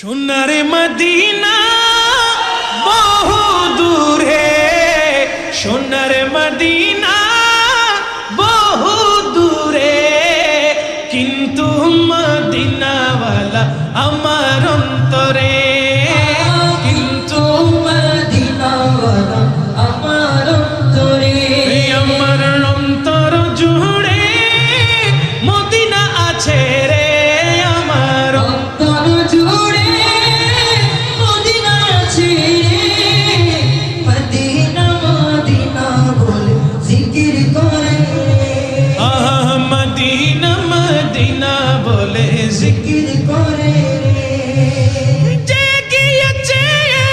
সোনার মদিনা বহু দূরে, সোনার মদিনা বহু দূরে, কিন্তু মদিনাওয়ালা আমার অন্তরে, কিন্তু মদিনাওয়ালা আমার অন্তরে, আমার অন্তর জুড়ে মদিনা আছে রে, আমার অন্তর জুড়ে মদিনা আছে রে। মদিনা মদিনা বলে জিকির করে, আহ মদিনা মদিনা বলে জিকির করে যে গিয়েছে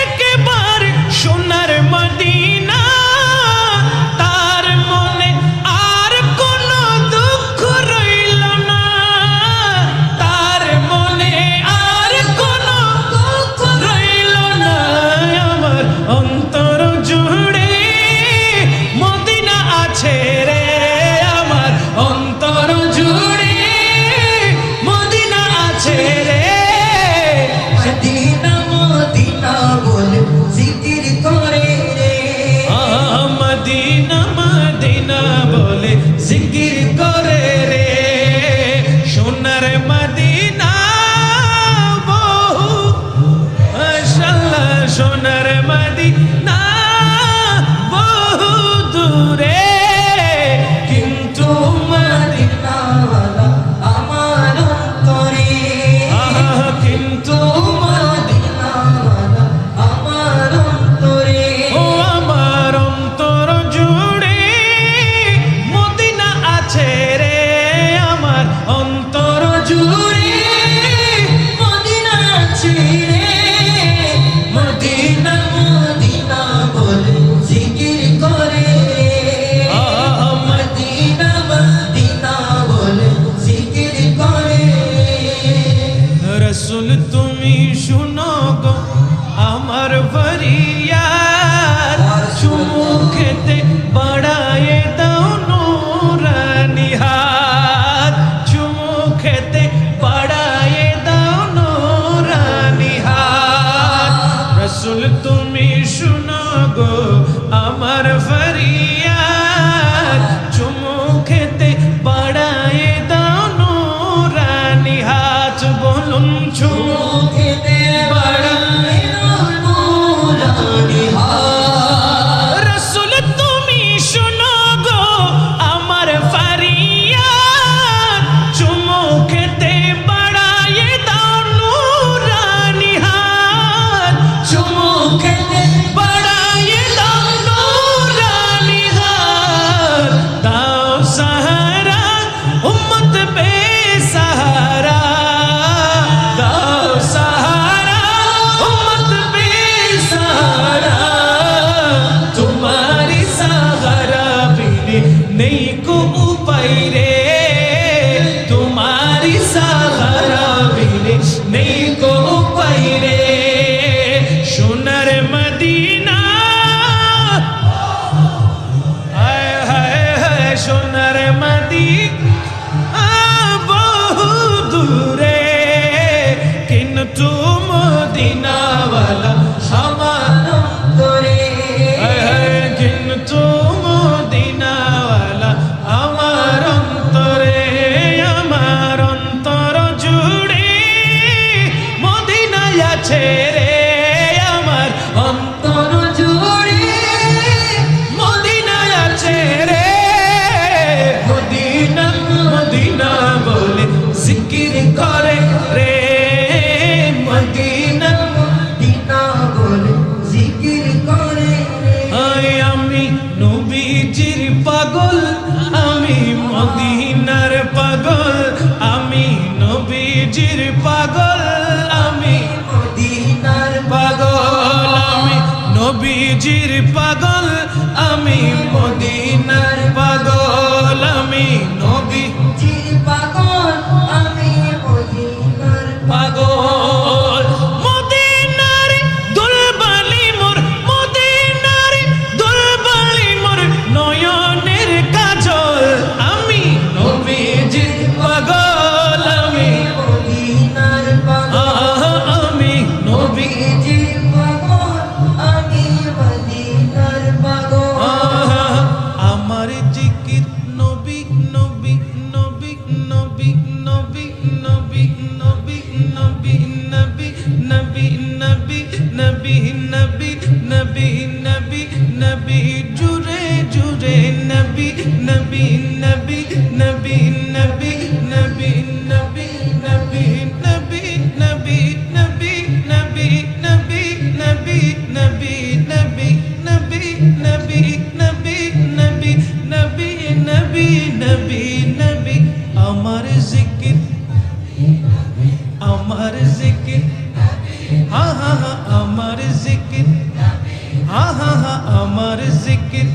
একবার সোনার মদিনা, তার মনে আর কোনো দুঃখ রইল না, তার মনে আর কোনো দুঃখ রইল না, আমার অন্তর জুড়ে মদিনা আছে রে, আমার অন্তর জুড়ে মদিনা আছে রে। মদিনা মদিনা বলে জিকির করে রে। মদিনা মদিনা বলে জিকির করে রে, সোনার মদিনা বহু মাশাআল্লাহ, সোনার মদিনা বহু দূরে, কিন্তু মদিনাওয়ালা আমার অন্তরে, কিন্তু মদিনাওয়ালা আমার অন্তরে, ও আমার অন্তর জুড়ে মদিনা আছে রে, আমার অন্তর জুড়ে মদিনা আছে রে। মদিনা মদিনা বলে জিকির করে রে। মদিনা মদিনা বলে জিকির করে রসুল তুমি শুনো গো আমার ফরিয়াদ, চুমু খেতে বাড়ায়ে দাও নূরানি হাত, চুমু খেতে বাড়ায়ে দাও নূরানি হাত, রসুল তুমি শুনো গো আমার ফরিয়াদ, চুমু খেতে বাড়ায়ে দাও নূরানি হাত, বলুন চুমু খেতে বাড়ায় নূরানি হাত। রসুল তুমি শুনো গো আমার ফরিয়াদ, চুমু খেতে বাড়ায়ে দাও নূরানি হাত, চুমু খেতে বাড়ায়ে দাও নূরানি হাত, দাও সাহারা উম্মত বেসাহারা, দাও সাহারা উম্মত বেসাহারা, तुम्हारी सहारा बिने नहीं को उपाय रे, तुम्हारी सहारा बिने नहीं को उपाय रे, सोनार मदीना हाय हाय हाय, सोनार मदीना बहु दूरे, किन्तु मदीना वाला আমার অন্তরে কিন্তু মদিনাওয়ালা আমার অন্তরে, আমার অন্তর জুড়ে মদিনায় আছে রে, আমার অন্তর জুড়ে মদিনায় আছে রে, মদিনা মদিনা বলে জিকির করে রে, মদিনা মদিনা বলে জিকির করে রে। আয় আমি নবীজির পাগল, আমি মদিনার পাগল, আমি নবীজির পাগল, আমি মদিনার পাগল, আমি নবীজির পাগল, আমি মদিনার পাগল, আমি নবীজির জির পাগল, আমি মদিনার পাগল, মদিনার দুলবালি মোর, মদিনার দুলবালি মোর নয়নের কাজল, আমি নবীজির পাগল, আমি মদিনার পাগল, আমি হা হা হা আমার জিকির, হা হা হা আমার জিকির,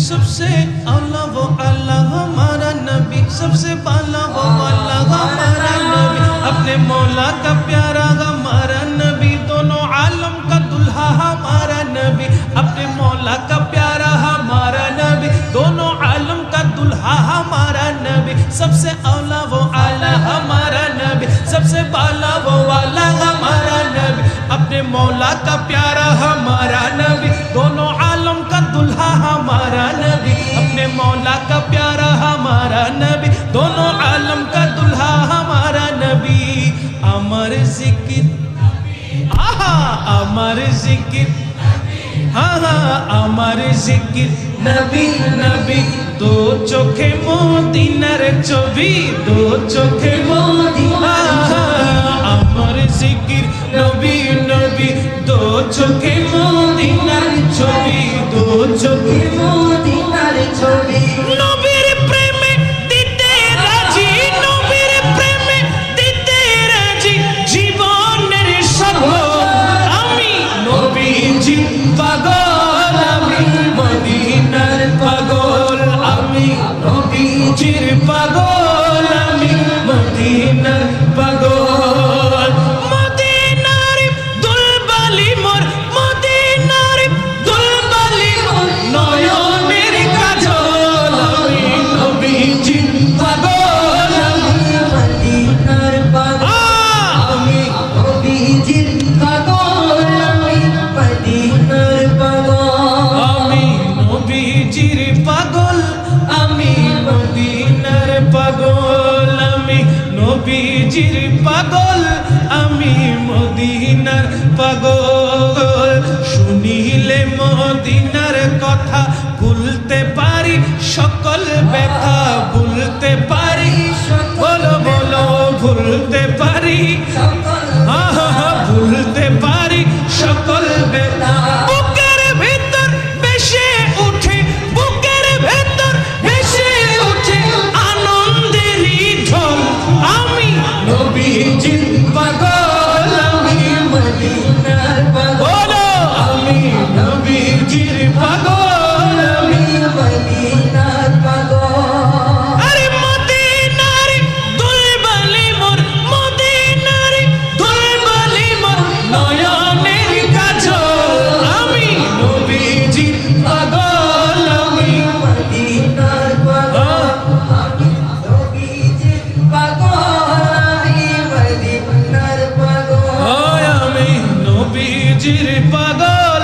सबसे आला वो अल्लाह हमारा नबी, सबसे बाला वो अल्लाह हमारा नबी, अपने मौला का प्यारा हमारा नबी, दोनों आलम का दुल्हा हमारा नबी, अपने मौला का प्यारा हमारा नबी, दोनों आलम का दुल्हा हमारा नबी, सबसे आला वो अल्लाह हमारा नबी, सबसे बाला वो अल्लाह हमारा नबी, अपने मौला का प्यारा हमारा नबी, दोनों आलम का दुल्हा हमारा नबी, अपने मौला का प्यारा हमारा नबी, दोनों आलम का दुल्हा हमारा नबी। अमर जिकिर, आहा अमर जिकिर, हाँ हाँ अमर जिकिर, नबी नबी, दो चोखे मोदिनार छवि, दो चोखे मोदिना, अमर जिकिर, नबी नबी, दो चोखे मोदिनार छवि, दो चोखे मोदिनार ছবি নবীর প্রেমে দিতে রাজি, নবীর প্রেমে দিতে রাজি, জীবনের সকল আমি নবীজি পাগল, আমি মদিনার পাগল, আমি নবীজির পাগল, আমি মদিনার পাগল, মদিনার দুলবালি মোর, মদিনার দুলবালি মোর, নয়নের কাজল, আমি নবীজির পাগল, আমি মদিনার পাগল আমি নবীজির পাগল আমি মদিনার পাগল আমি নবীজির পাগল, আমি মদিনার পাগল, আমি নবীজির পাগল, আমি মদিনার পাগল, শুনিলে মদিনার কথা ভুলতে পারি সকল ব্যথা, ভুলতে পারি বলো বলো ভুলতে পারি, ভুলতে পারি সকল ব্যথা, বুকের ভেতর বেশে উঠে, বুকের ভেতর বেশে উঠে আনন্দেরই ঢল, আমি নবীজির পাগল, আমি মদিনার পাগল বলো আমি নবীজির পাগল, আমি মদিনার পাগল আরে মদিনার দুলবালি মোর, মদিনার দুলবালি মোর, নয়নের কাজল, আমি নবীজির পাগল, আমি মদিনার পাগল আমি নবীজির পাগল আমি মদিনার পাগল ওই আমি নবীজির পাগল,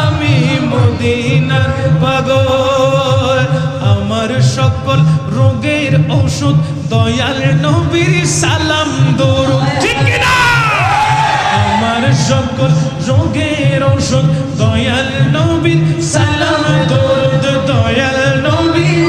আমি মদিনার পাগল, আমার সকল রোগের ঔষধ দয়াল নবীর সালাম দরুদ, ঠিক কি না? আমার সকল রোগের ঔষধ দয়াল নবীর সালাম দরুদ, দয়াল নবীর